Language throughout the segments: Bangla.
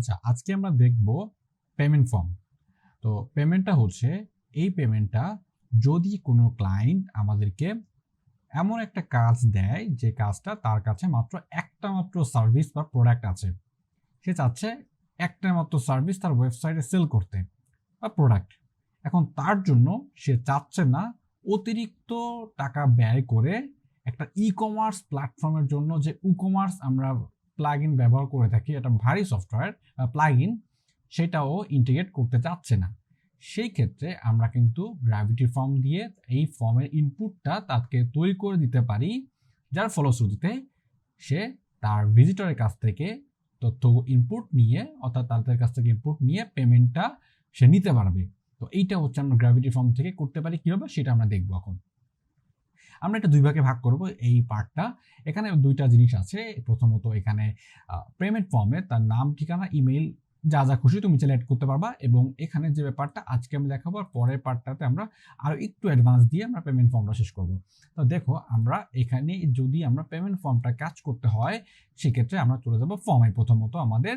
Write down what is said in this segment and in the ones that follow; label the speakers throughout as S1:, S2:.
S1: আচ্ছা, আজকে আমরা দেখব পেমেন্ট ফর্ম। তো পেমেন্টটা হচ্ছে এই পেমেন্টটা যদি কোনো ক্লায়েন্ট আমাদেরকে এমন একটা কাজ দেয় যে কাজটা তার কাছে মাত্র একটা মাত্র সার্ভিস বা প্রোডাক্ট আছে, সে চাচ্ছে একটা মাত্র সার্ভিস তার ওয়েবসাইটে সেল করতে বা প্রোডাক্ট। এখন তার জন্য সে চাচ্ছে না অতিরিক্ত টাকা ব্যয় করে একটা ই কমার্স প্ল্যাটফর্মের জন্য যে কমার্স আমরা প্লাগ ইন ব্যবহার করে থাকি, এটা ভারী সফটওয়্যার প্লাগ ইন, সেটাও ইন্টিগ্রেট করতে চাচ্ছে না। সেই ক্ষেত্রে আমরা কিন্তু গ্র্যাভিটি ফর্ম দিয়ে এই ফর্মের ইনপুটটা তাকে তৈরি করে দিতে পারি, যার ফলশ্রুতিতে সে তার ভিজিটরের কাছ থেকে তথ্য ইনপুট নিয়ে, অর্থাৎ তাদের কাছ থেকে ইনপুট নিয়ে পেমেন্টটা সে নিতে পারবে। তো এইটা হচ্ছে আমরা গ্র্যাভিটি ফর্ম থেকে করতে পারি কীভাবে, সেটা আমরা দেখবো এখন। আমরা এটা দুই ভাগে ভাগ করব এই পার্টটা। এখানে দুইটা জিনিস আছে। প্রথমত এখানে পেমেন্ট ফর্মে তার নাম, ঠিকানা, ইমেল, যা যা খুশি তুমি চাইলে অ্যাড করতে পারবা। এবং এখানে যে ব্যাপারটা আজকে আমি দেখাবো, আর পরের পার্টটাতে আমরা আরও একটু অ্যাডভান্স দিয়ে আমরা পেমেন্ট ফর্মটা শেষ করব। তো দেখো, আমরা এখানে যদি আমরা পেমেন্ট ফর্মটা কাজ করতে হয়, সেক্ষেত্রে আমরা চলে যাব ফর্মে। প্রথমত আমাদের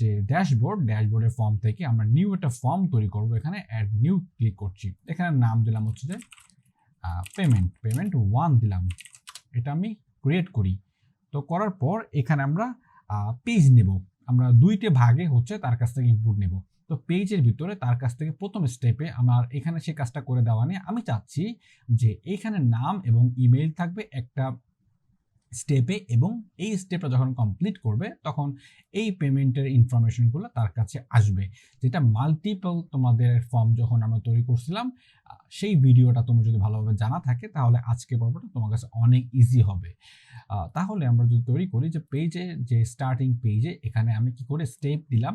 S1: যে ড্যাশবোর্ডের ফর্ম থেকে আমরা নিউ একটা ফর্ম তৈরি করব। এখানে অ্যাড নিউ ক্লিক করছি, এখানে নাম দিলাম হচ্ছে যে পেমেন্ট 1 দিলাম। এটা আমি ক্রিয়েট করি। তো করার পর এখানে আমরা পেজ নেব। আমরা দুইটা ভাগে হচ্ছে তার কাছ থেকে ইনপুট নেব। তো পেজের ভিতরে তার কাছ থেকে প্রথম স্টেপে আমার এখানে সে কাজটা করে দেওয়া নিয়ে আমি চাচ্ছি যে এখানে নাম এবং ইমেল থাকবে একটা স্টেপে, এবং এই স্টেপটা যখন কমপ্লিট করবে তখন এই পেমেন্টের ইনফরমেশনগুলো তার কাছে আসবে। যেটা মাল্টিপল তোমাদের ফর্ম যখন আমরা তৈরি করছিলাম, সেই ভিডিওটা তুমি যদি ভালোভাবে জানা থাকে তাহলে আজকে পর্বটা তোমার কাছে অনেক ইজি হবে। তাহলে আমরা যদি তৈরি করি যে পেজে, যে স্টার্টিং পেজে এখানে আমি কি করে স্টেপ দিলাম,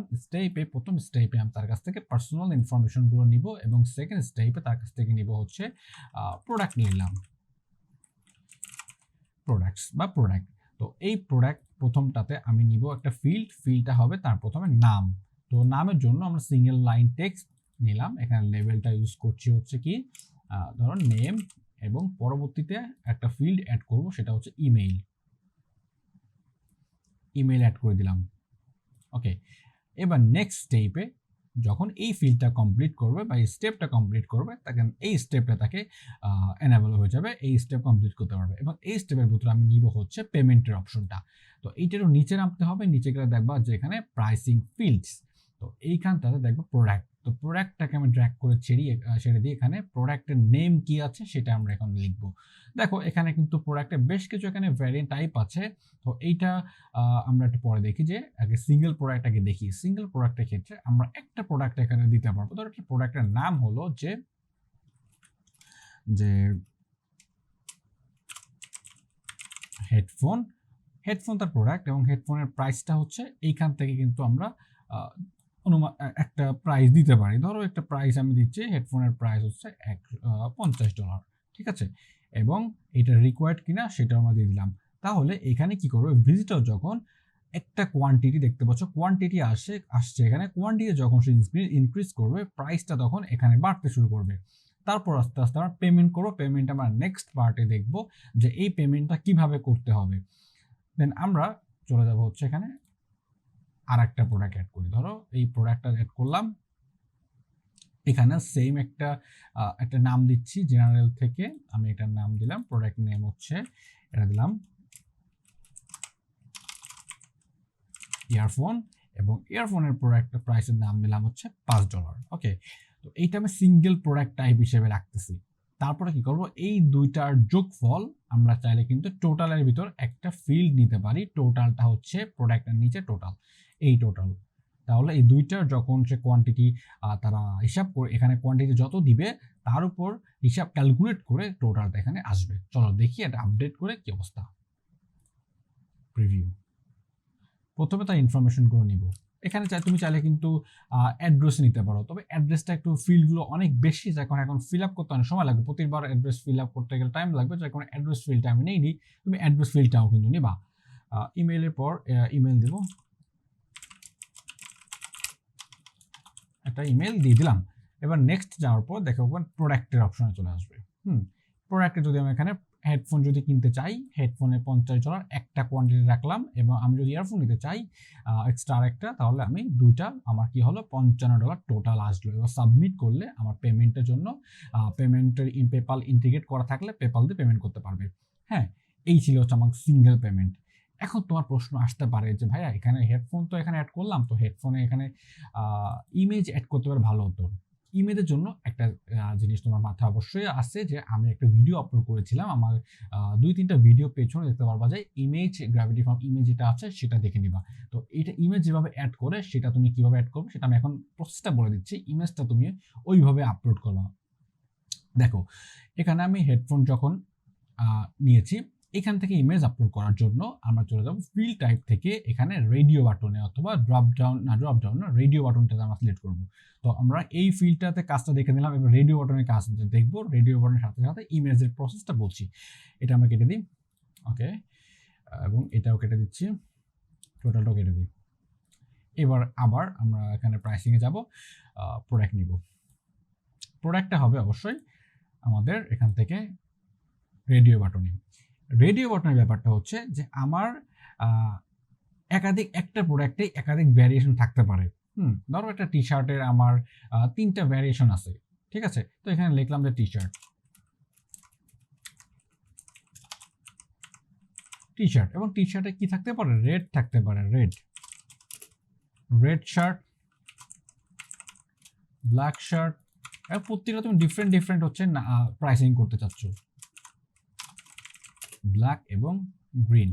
S1: প্রথম স্টেপে আমি তার কাছ থেকে পার্সোনাল ইনফরমেশনগুলো নিব, এবং সেকেন্ড স্টেপে তার কাছ থেকে নিব হচ্ছে প্রোডাক্ট নিলাম, প্রোডাক্ট। তো এই প্রোডাক্ট প্রথমটাতে আমি নিব একটা ফিল্ডটা হবে তার প্রথমে নাম। তো নামের জন্য আমরা সিঙ্গেল লাইন টেক্সট নিলাম। এখানে লেভেলটা ইউজ করছি হচ্ছে কি, ধরো নেম, এবং পরবর্তীতে একটা ফিল্ড অ্যাড করব, সেটা হচ্ছে ইমেল অ্যাড করে দিলাম। ওকে, এবার নেক্সট স্টেপে যখন এই ফিল্ডটা কমপ্লিট করবে বা এই স্টেপটা কমপ্লিট করবে, তখন এই স্টেপটা তাকে এনাবল হয়ে যাবে, এই স্টেপ কমপ্লিট করতে পারবে। এবং এই স্টেপের ভিতরে আমি নিব হচ্ছে পেমেন্টের অপশনটা। তো এইটারও নিচে নামতে হবে, নিচে গেলে দেখবা যে এখানে প্রাইসিং ফিল্ডস, তো এইখানটাতে দেখবো প্রোডাক্ট। তো প্রোডাক্টটাকে আমি ড্র্যাগ করে ছেড়ে দিয়ে এখানে প্রোডাক্টের নেম কি আছে সেটা আমরা এখন লিখবো। দেখো এখানে কিন্তু প্রোডাক্টের বেশ কিছু এখানে ভ্যারিয়েন্ট টাইপ আছে। তো এইটা আমরা একটু পরে দেখি, যে আগে সিঙ্গেল প্রোডাক্টটাকে দেখি। সিঙ্গেল প্রোডাক্টের ক্ষেত্রে আমরা একটা প্রোডাক্ট এখানে দিতে পারবো। ধরো একটা প্রোডাক্টের নাম হলো যে হেডফোন তার প্রোডাক্ট, এবং হেডফোনের প্রাইসটা হচ্ছে এইখান থেকে কিন্তু আমরা একটা প্রাইস দিতে পারি। ধরো একটা প্রাইস আমি দিচ্ছি, হেডফোনের প্রাইস হচ্ছে $50, ঠিক আছে, এবং এটা রিকোয়ার্ড কিনা সেটাও আমরা দিয়ে দিলাম। তাহলে এখানে কি করবে, ভিজিটর যখন একটা কোয়ান্টিটি দেখতে পাচ্ছ, কোয়ান্টিটি আসছে এখানে, কোয়ান্টিটি যখন সে ইনক্রিজ করবে, প্রাইসটা তখন এখানে বাড়তে শুরু করবে। তারপর আস্তে আস্তে আমরা পেমেন্ট করবো। পেমেন্ট আমরা নেক্সট পার্টে দেখবো যে এই পেমেন্টটা কিভাবে করতে হবে। দেন আমরা চলে যাব হচ্ছে এখানে আর একটা প্রোডাক্ট অ্যাড করি। ধরো এই প্রোডাক্টটা অ্যাড করলাম, এখানে সেম একটা নাম দিচ্ছি জেনারেল থেকে। আমি এটার নাম দিলাম, প্রোডাক্ট নেম হচ্ছে এটা দিলাম ইয়ারফোন, এবং ইয়ারফোনের প্রোডাক্ট প্রাইসের নাম দিলাম হচ্ছে $5। ওকে, তো এইটা আমি সিঙ্গেল প্রোডাক্ট টাইপ হিসেবে রাখতেছি। তারপরে কি করব, এই দুইটার যোগফল আমরা চাইলে কিন্তু টোটালের ভিতর একটা ফিল্ড নিতে পারি। টোটালটা হচ্ছে প্রোডাক্টের নিচে টোটাল, এই টোটাল। তাহলে এই দুইটার যখন সে কোয়ান্টিটি তারা হিসাব করে, এখানে কোয়ান্টিটি যত দিবে তার উপর হিসাব ক্যালকুলেট করে টোটালটা এখানে আসবে। চলো দেখি এটা আপডেট করে কি অবস্থা। প্রিভিউ, প্রথমে তার ইনফরমেশনগুলো নিব। এখানে তুমি চাইলে কিন্তু অ্যাড্রেস নিতে পারো, তবে অ্যাড্রেসটা একটু ফিল্ডগুলো অনেক বেশি, যখন এখন ফিল আপ করতে অনেক সময় লাগবে, প্রতিবার অ্যাড্রেস ফিল আপ করতে গেলে টাইম লাগবে, যার কারণে অ্যাড্রেস ফিল্ডটা আমি নেইনি। তুমি অ্যাড্রেস ফিল্ডটাও কিন্তু নিবা। ইমেইলের পর ইমেল দেবো, একটা ইমেল দিয়ে দিলাম। এবার নেক্সট যাওয়ার পর দেখো প্রোডাক্টের অপশনে চলে আসবে। প্রোডাক্টে যদি আমি এখানে হেডফোন যদি কিনতে চাই, হেডফোনে $50 একটা কোয়ান্টিটি রাখলাম, এবং আমি যদি ইয়ারফোন নিতে চাই এক্সট্রা আরেকটা, তাহলে আমি দুইটা, আমার কি হলো $55 টোটাল আসলো। এবার সাবমিট করলে আমার পেমেন্টের জন্য পেমেন্টের পেপাল ইন্টিগ্রেট করা থাকলে পেপাল দিয়ে পেমেন্ট করতে পারবে। হ্যাঁ, এই ছিল হচ্ছে আমার সিঙ্গেল পেমেন্ট। এখন তোমার প্রশ্ন আসতে পারে যে ভাইয়া এখানে হেডফোন তো এখানে অ্যাড করলাম, তো হেডফোনে এখানে ইমেজ অ্যাড করতে পারলে ভালো হতো। ইমেজের জন্য একটা জিনিস তোমার মাথায় অবশ্যই আসছে যে আমি একটা ভিডিও আপলোড করেছিলাম, আমার 2-3টা ভিডিও পেছনে দেখতে পারবা যে ইমেজ গ্র্যাভিটি ফর্ম ইমেজ যেটা আছে সেটা দেখে নিবা। তো এটা ইমেজ যেভাবে অ্যাড করে সেটা তুমি কিভাবে অ্যাড করবে সেটা আমি এখন প্রসেসটা বলে দিচ্ছি। ইমেজটা তুমি ওইভাবে আপলোড করবা। দেখো এখানে আমি হেডফোন যখন নিয়েছি, এখান থেকে ইমেজ আপলোড করার জন্য আমরা চলে যাব ফিল টাইপ থেকে এখানে রেডিও বাটনে, অথবা ড্রপ ডাউন না রেডিও বাটনটাতে আমরা সিলেক্ট করব। তো আমরা এই ফিলটাতে কাজটা দেখে নিলাম, এবার রেডিও বাটনের কাজ দেখবো। রেডিও বাটনের সাথে সাথে ইমেজের প্রসেসটা বলছি, এটা আমরা কেটে দিই। ওকে, এবং এটাও কেটে দিচ্ছি, টোটালটাও কেটে দিই। এবার আবার আমরা এখানে প্রাইসিংয়ে যাব, প্রোডাক্ট নিব। প্রোডাক্টটা হবে অবশ্যই আমাদের এখান থেকে রেডিও বাটনে। রেডিও বাটনের ব্যাপারটা হচ্ছে যে আমার একটা প্রোডাক্টে একাধিক ভ্যারিয়েশন থাকতে পারে। ধরো একটা টি শার্টের আমার 3টা ভ্যারিয়েশন আছে, ঠিক আছে। তো এখানে লিখলাম যে টি শার্ট, এবং টি শার্টে কি থাকতে পারে, রেড থাকতে পারে, রেড শার্ট, ব্ল্যাক শার্ট, প্রত্যেকটা তুমি ডিফারেন্ট হচ্ছে না প্রাইসিং করতে চাচ্ছ, ব্ল্যাক এবং গ্রিন।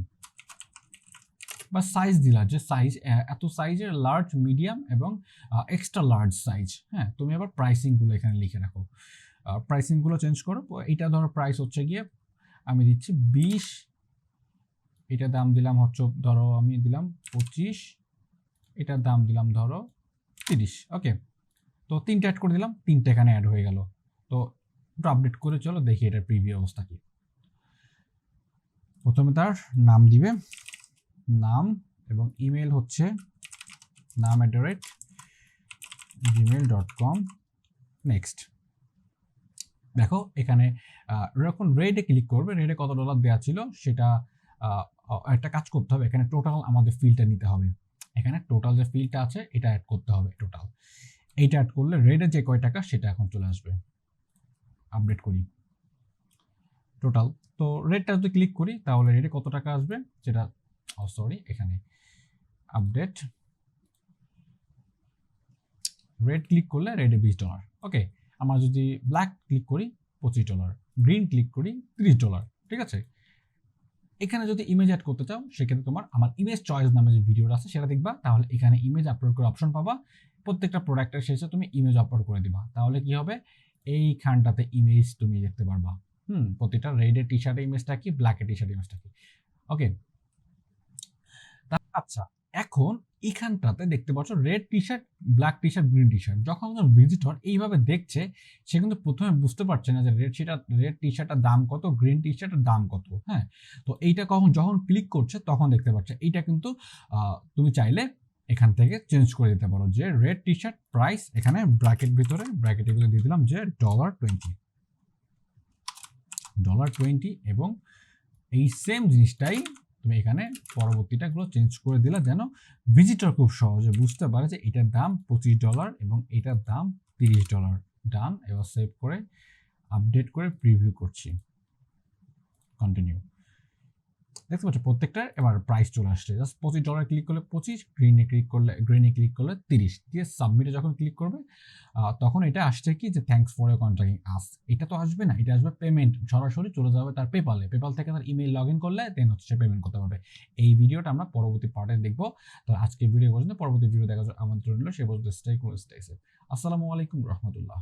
S1: বা সাইজ দিলা, যে সাইজ এত সাইজের, লার্জ, মিডিয়াম এবং এক্সট্রা লার্জ সাইজ। হ্যাঁ, তুমি আবার প্রাইসিংগুলো এখানে লিখে রাখো, প্রাইসিংগুলো চেঞ্জ করো। এটা ধরো প্রাইস হচ্ছে গিয়ে আমি দিচ্ছি 20, এটা দাম দিলাম হচ্ছে ধরো আমি দিলাম 25, এটার দাম দিলাম ধরো 30। ওকে, তো 3টা অ্যাড করে দিলাম, 3টা এখানে অ্যাড হয়ে গেল। তো একটু আপডেট করে চলো দেখি এটার প্রিভিউ অবস্থা কি। প্রথমে তার নাম দিবে, নাম, এবং ইমেল হচ্ছে naam@gmail.com। নেক্সট, দেখো এখানে যখন রেডে ক্লিক করবে, রেডে কত ডলার দেওয়া ছিল সেটা একটা কাজ করতে হবে। এখানে টোটাল আমাদের ফিলটা নিতে হবে, এখানে টোটাল যে ফিলটা আছে এটা অ্যাড করতে হবে। টোটাল এইটা অ্যাড করলে রেডে যে কয় টাকা সেটা এখন চলে আসবে। আপডেট করি টোটাল, তো রেডটা যদি ক্লিক করি তাহলে রেডে কত টাকা আসবে সেটা, এখানে আপডেট, রেড ক্লিক করলে রেডে $20। ওকে, আমরা যদি ব্ল্যাক ক্লিক করি $25, গ্রিন ক্লিক করি $30, ঠিক আছে। এখানে যদি ইমেজ অ্যাড করতে চাও সেক্ষেত্রে তোমার আমার ইমেজ চয়েস নামে যে ভিডিওটা আছে সেটা দেখবা, তাহলে এখানে ইমেজ আপলোড করার অপশন পাবা। প্রত্যেকটা প্রোডাক্টের শেষে তুমি ইমেজ আপলোড করে দিবা, তাহলে কি হবে, এইখানটাতে ইমেজ তুমি দেখতে পারবা। প্রতিটা রেডের টি শার্টের ইমেজটা কি, ব্ল্যাকের টি শার্টের ইমেজটা কি। ওকে, আচ্ছা, এখন এখানটাতে দেখতে পাচ্ছ red T shirt, black T shirt, green T shirt. যখন ভিজিটর এইভাবে দেখছে সে কিন্তু প্রথমে বুঝতে পারছে না যে রেড টি শার্টের দাম কত, গ্রিন টি শার্টের দাম কত। হ্যাঁ, তো এইটা যখন ক্লিক করছে তখন দেখতে পাচ্ছে। এইটা কিন্তু তুমি চাইলে এখান থেকে চেঞ্জ করে দিতে পারো, যে রেড টি শার্ট প্রাইস, এখানে ব্র্যাকেটের ভিতরে দিয়ে দিলাম যে $20, এবং এই সেম জিনিসটাই তুমি এখানে পরবর্তীটাগুলো চেঞ্জ করে দিলা, যেন ভিজিটর খুব সহজে বুঝতে পারে যে এটার দাম $25 এবং এটার দাম $30। ডান, এবার সেভ করে আপডেট করে প্রিভিউ করছি, কন্টিনিউ। দেখতে পাচ্ছ প্রত্যেকটা এবার প্রাইস চলে আসছে। জাস্ট $25 ক্লিক করলে 25, গ্রিনে ক্লিক করলে 30 দিয়ে সাবমিটে যখন ক্লিক করবে তখন এটা আসছে কি যে থ্যাঙ্কস ফর ইওর কন্ট্যাক্টিং আস। এটা তো আসবে না, এটা আসবে পেমেন্ট, সরাসরি চলে যাবে তার পেপাল থেকে তার ইমেল লগ ইন করলে দেন হচ্ছে পেমেন্ট করতে পারবে। এই ভিডিওটা আমরা পরবর্তী পার্টে দেখবো। তো আজকে ভিডিও পর্যন্ত, পরবর্তী ভিডিও দেখার আমন্ত্রণ রইল। সে পর্যন্ত স্টে সেফ। আসসালামু আলাইকুম রহমতুল্লাহ।